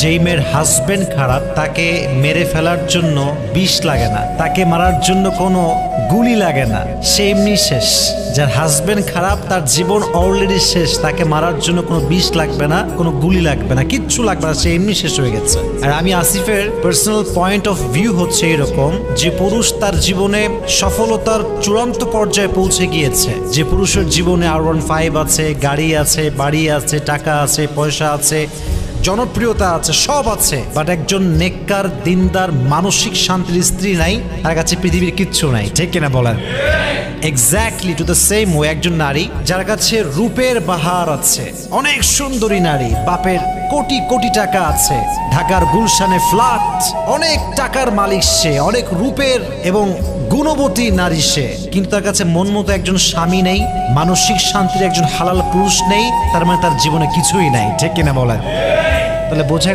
যেই মেয়ের হাজবেন্ড খারাপ তাকে মেরে ফেলার জন্য বিষ লাগে না, তাকে মারার জন্য কোনো গুলি লাগে না, সে এমনি শেষ। যার হাজবেন্ড খারাপ তার জীবন অলরেডি শেষ, তাকে মারার জন্য কোনো বিষ লাগবে না, কোনো গুলি লাগবে না, কিচ্ছু লাগবে না, সে এমনি শেষ হয়ে গেছে। আর আমি আসিফের পার্সোনাল পয়েন্ট অফ ভিউ হচ্ছে এরকম, যে পুরুষ তার জীবনে সফলতার চূড়ান্ত পর্যায়ে পৌঁছে গিয়েছে, যে পুরুষের জীবনে R15 আছে, গাড়ি আছে, বাড়ি আছে, টাকা আছে, পয়সা আছে, জনপ্রিয়তা আছে, সব আছে, বাট একজন নেককার দিনদার মানসিক শান্তির স্ত্রী নাই, তার কাছে পৃথিবীর কিচ্ছু নাই। ঠিক কিনা বলেন? Exactly to the same way একজন নারী যার কাছে রূপের বাহার আছে, অনেক সুন্দরী নারী, বাপের কোটি কোটি টাকা আছে, ঢাকার গুলশানে ফ্ল্যাট, অনেক টাকার মালিক সে, অনেক রূপের এবং গুণবতী নারী সে, কিন্তু তার কাছে মন মতো একজন স্বামী নেই, মানসিক শান্তির একজন হালাল পুরুষ নেই, তার মানে তার জীবনে কিছুই নাই। ঠিক কিনা বলেন? তাহলে বোঝা